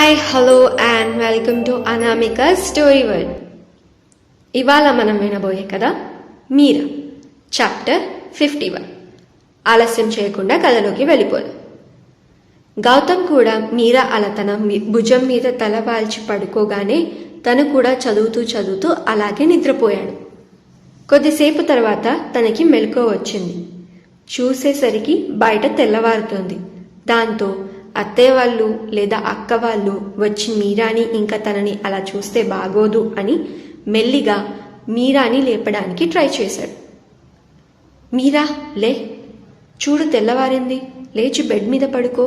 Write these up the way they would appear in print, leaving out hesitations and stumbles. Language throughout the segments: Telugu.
Hi hello and welcome to Anamika story world. ఇవాళ మనం వినబోయే కదా మీరా చాప్టర్ 51. ఆలస్యం చేయకుండా కథలోకి వెళ్ళిపోదు. గౌతమ్ కూడా మీరా అలా తన భుజం మీద తల వాల్చి పడుకోగానే తను కూడా చదువుతూ అలాగే నిద్రపోయాడు. కొద్దిసేపు తర్వాత తనకి మెలకువ వచ్చింది. చూసేసరికి బయట తెల్లవారుతోంది. దాంతో అత్తయ్య వాళ్ళు లేదా అక్క వాళ్ళు వచ్చి మీరాని ఇంకా తనని అలా చూస్తే బాగోదు అని మెల్లిగా మీరాని లేపడానికి ట్రై చేశాడు. మీరా లే, చూడు తెల్లవారింది, లేచి బెడ్ మీద పడుకో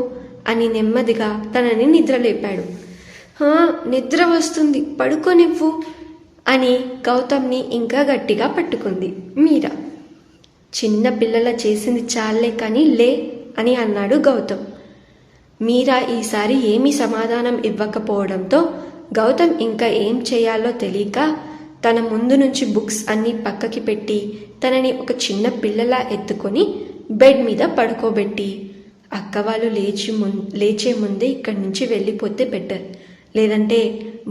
అని నెమ్మదిగా తనని నిద్ర లేపాడు. నిద్ర వస్తుంది, పడుకోనివ్వు అని గౌతమ్ని ఇంకా గట్టిగా పట్టుకుంది మీరా. చిన్న పిల్లల చేసింది చాలే కానీ లే అని అన్నాడు గౌతమ్. మీరా ఈసారి ఏమీ సమాధానం ఇవ్వకపోవడంతో గౌతమ్ ఇంకా ఏం చేయాలో తెలియక తన ముందు నుంచి బుక్స్ అన్నీ పక్కకి పెట్టి తనని ఒక చిన్న పిల్లలా ఎత్తుకొని బెడ్ మీద పడుకోబెట్టి అక్క వాళ్ళు లేచే ముందే ఇక్కడి నుంచి వెళ్ళిపోతే బెటర్, లేదంటే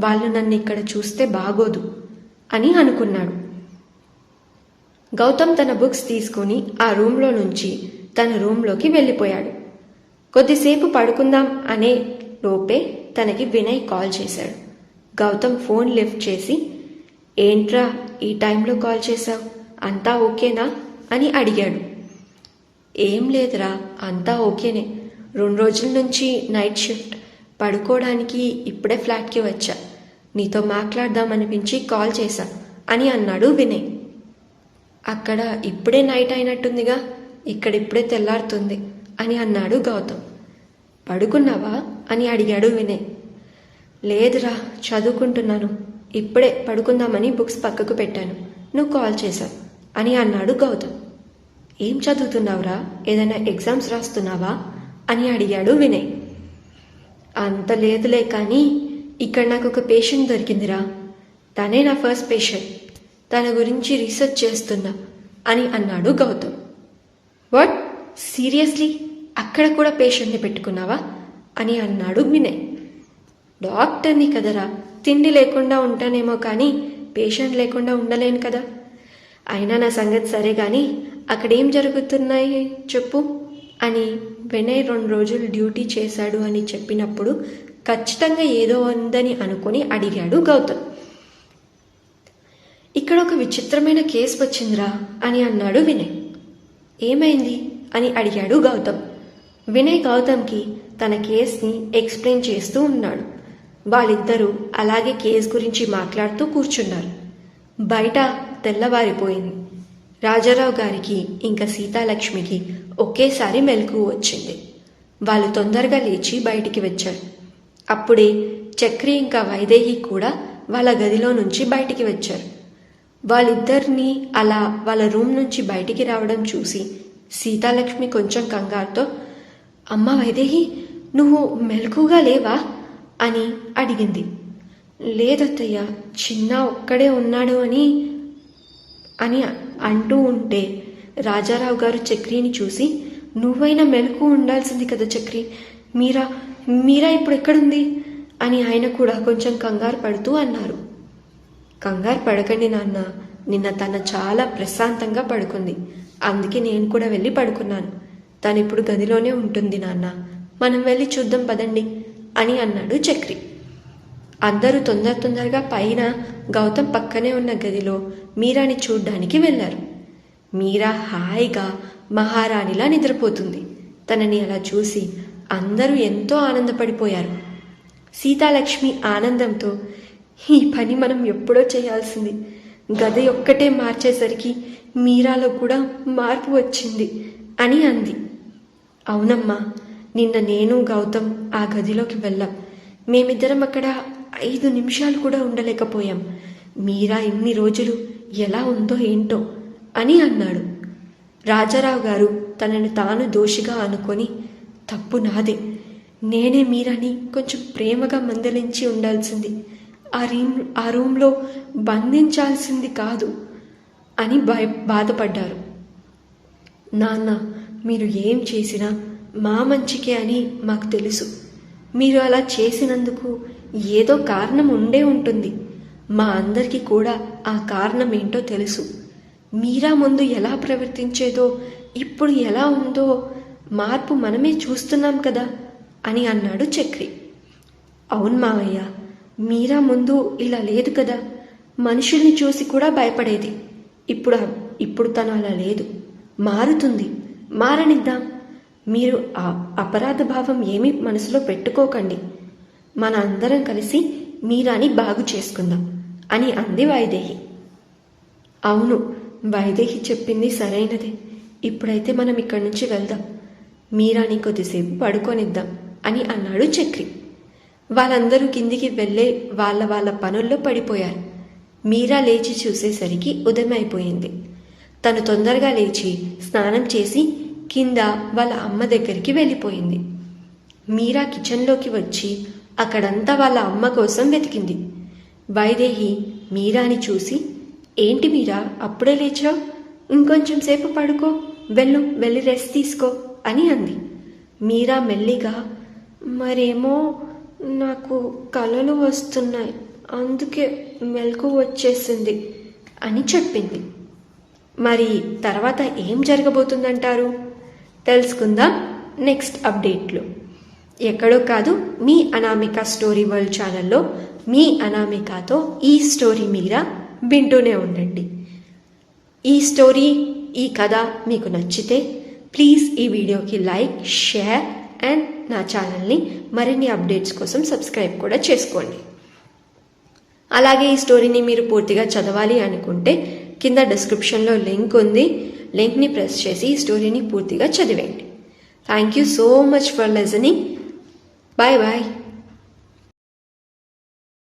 వాళ్ళు నన్ను ఇక్కడ చూస్తే బాగోదు అని అనుకున్నాడు. గౌతమ్ తన బుక్స్ తీసుకొని ఆ రూమ్లో నుంచి తన రూమ్లోకి వెళ్ళిపోయాడు. కొద్దిసేపు పడుకుందాం అనే లోపే తనకి వినయ్ కాల్ చేశాడు. గౌతమ్ ఫోన్ లిఫ్ట్ చేసి, ఏంట్రా ఈ టైంలో కాల్ చేశావు, అంతా ఓకేనా అని అడిగాడు. ఏం లేదురా, అంతా ఓకేనే, 2 రోజుల నుంచి నైట్ షిఫ్ట్, పడుకోవడానికి ఇప్పుడే ఫ్లాట్కి వచ్చా, నీతో మాట్లాడదామనిపించి కాల్ చేశా అని అన్నాడు వినయ్. అక్కడ ఇప్పుడే నైట్ అయినట్టుందిగా, ఇక్కడ ఇప్పుడే తెల్లారుతుంది అని అన్నాడు గౌతమ్. పడుకున్నావా అని అడిగాడు వినయ్. లేదురా, చదువుకుంటున్నాను, ఇప్పుడే పడుకుందామని బుక్స్ పక్కకు పెట్టాను, నువ్వు కాల్ చేశావు అని అన్నాడు గౌతమ్. ఏం చదువుతున్నావురా, ఏదైనా ఎగ్జామ్స్ రాస్తున్నావా అని అడిగాడు వినయ్. అంత లేదులే కానీ ఇక్కడ నాకు ఒక పేషెంట్ దొరికిందిరా, తనే నా ఫస్ట్ పేషెంట్, తన గురించి రీసెర్చ్ చేస్తున్నా అని అన్నాడు గౌతమ్. వాట్, సీరియస్లీ అక్కడ కూడా పేషెంట్ని పెట్టుకున్నావా అని అన్నాడు వినయ్. డాక్టర్ని కదరా, తిండి లేకుండా ఉంటానేమో కానీ పేషెంట్ లేకుండా ఉండలేను కదా. అయినా నా సంగతి సరే కానీ అక్కడేం జరుగుతున్నాయి చెప్పు అని వినయ్ 2 రోజులు డ్యూటీ చేశాడు అని చెప్పినప్పుడు ఖచ్చితంగా ఏదో ఉందని అనుకుని అడిగాడు గౌతమ్. ఇక్కడ ఒక విచిత్రమైన కేసు వచ్చిందిరా అని అన్నాడు వినయ్. ఏమైంది అని అడిగాడు గౌతమ్. వినయ్ గౌతమ్కి తన కేస్ని ఎక్స్ప్లెయిన్ చేస్తూ ఉన్నాడు. వాళ్ళిద్దరూ అలాగే కేసు గురించి మాట్లాడుతూ కూర్చున్నారు. బయట తెల్లవారిపోయింది. రాజారావు గారికి ఇంకా సీతాలక్ష్మికి ఒకేసారి మెలకువ వచ్చింది. వాళ్ళు తొందరగా లేచి బయటికి వచ్చారు. అప్పుడే చక్రి ఇంకా వైదేహి కూడా వాళ్ళ గదిలో నుంచి బయటికి వచ్చారు. వాళ్ళిద్దరినీ అలా వాళ్ళ రూమ్ నుంచి బయటికి రావడం చూసి సీతాలక్ష్మి కొంచెం కంగారుతో, అమ్మ వైదేహి, నువ్వు మెలకుగా లేవా అని అడిగింది. లేదత్తయ్య, చిన్న ఒక్కడే ఉన్నాడు అని అంటూ ఉంటే రాజారావు గారు చక్రిని చూసి, నువ్వైనా మెలకు ఉండాల్సింది కదా చక్రి, మీరా ఇప్పుడు ఎక్కడుంది అని ఆయన కూడా కొంచెం కంగారు పడుతూ అన్నారు. కంగారు పడకండి నాన్న, నిన్న తన చాలా ప్రశాంతంగా పడుకుంది, అందుకే నేను కూడా వెళ్ళి పడుకున్నాను, తను ఇప్పుడు గదిలోనే ఉంటుంది నాన్న, మనం వెళ్ళి చూద్దాం పదండి అని అన్నాడు చక్రి. అందరూ తొందరగా పైన గౌతమ్ పక్కనే ఉన్న గదిలో మీరాని చూడ్డానికి వెళ్ళారు. మీరా హాయిగా మహారాణిలా నిద్రపోతుంది. తనని అలా చూసి అందరూ ఎంతో ఆనందపడిపోయారు. సీతాలక్ష్మి ఆనందంతో, ఈ పని మనం ఎప్పుడో చేయాల్సింది, గది ఒక్కటే మార్చేసరికి మీరాలో కూడా మార్పు వచ్చింది అని అంది. అవునమ్మా, నిన్న నేను గౌతమ్ ఆ గదిలోకి వెళ్ళాం, మేమిద్దరం అక్కడ 5 నిమిషాలు కూడా ఉండలేకపోయాం, మీరా ఇన్ని రోజులు ఎలా ఉందో ఏంటో అని అన్నాడు. రాజారావు గారు తనని తాను దోషిగా అనుకొని, తప్పు నాదే, నేనే మీరాని కొంచెం ప్రేమగా మందలించి ఉండాల్సింది, ఆ రూమ్లో బంధించాల్సింది కాదు అని బాధపడ్డారు. నాన్న, మీరు ఏం చేసినా మా మంచికే అని మాకు తెలుసు, మీరు అలా చేసినందుకు ఏదో కారణం ఉండే ఉంటుంది. మా అందరికీ కూడా ఆ కారణం ఏంటో తెలుసు. మీరా ముందు ఎలా ప్రవర్తించేదో ఇప్పుడు ఎలా ఉందో మార్పు మనమే చూస్తున్నాం కదా అని అన్నాడు చక్రి. అవును మావయ్య, మీరా ముందు ఇలా లేదు కదా. మనుషుల్ని చూసి కూడా భయపడేది. ఇప్పుడు తను అలా లేదు. మారుతుంది, మారనిద్దాం. మీరు ఆ అపరాధ భావం ఏమీ మనసులో పెట్టుకోకండి. మన అందరం కలిసి మీరాని బాగు చేసుకుందాం అని అంది వైదేహి. అవును, వైదేహి చెప్పింది సరైనదే. ఇప్పుడైతే మనం ఇక్కడి నుంచి వెళ్దాం. మీరాని కొద్దిసేపు పడుకోనిద్దాం అని అన్నాడు చక్రి. వాళ్ళందరూ కిందికి వెళ్ళే వాళ్ళ పనుల్లో పడిపోయారు. మీరా లేచి చూసేసరికి ఉదయం అయిపోయింది. తను తొందరగా లేచి స్నానం చేసి కింద వాళ్ళ అమ్మ దగ్గరికి వెళ్ళిపోయింది. మీరా కిచెన్లోకి వచ్చి అక్కడంతా వాళ్ళ అమ్మ కోసం వెతికింది. వైదేహి మీరాని చూసి, ఏంటి మీరా అప్పుడే లేచావు? ఇంకొంచెం సేపు పడుకో, వెళ్ళి రెస్ట్ తీసుకో అని అంది. మీరా మెల్లిగా, మరేమో నాకు కలలు వస్తున్నాయి, అందుకే మెలకు వచ్చేసింది అని చెప్పింది. మరి తర్వాత ఏం జరగబోతుందంటారు? తెలుసుకుందాం నెక్స్ట్ అప్డేట్లో. ఎక్కడో కాదు, మీ అనామిక స్టోరీ వరల్డ్ ఛానల్లో మీ అనామికతో ఈ స్టోరీ మీరా వింటూనే ఉండండి. ఈ స్టోరీ, ఈ కథ మీకు నచ్చితే ప్లీజ్ ఈ వీడియోకి లైక్, షేర్ అండ్ నా ఛానల్ని మరిన్ని అప్డేట్స్ కోసం సబ్స్క్రైబ్ కూడా చేసుకోండి. అలాగే ఈ స్టోరీని మీరు పూర్తిగా చదవాలి అనుకుంటే కింద డిస్క్రిప్షన్లో లింక్ ఉంది. లింక్ని ప్రెస్ చేసి ఈ స్టోరీని పూర్తిగా చదివేయండి. Thank you so much for listening. Bye bye.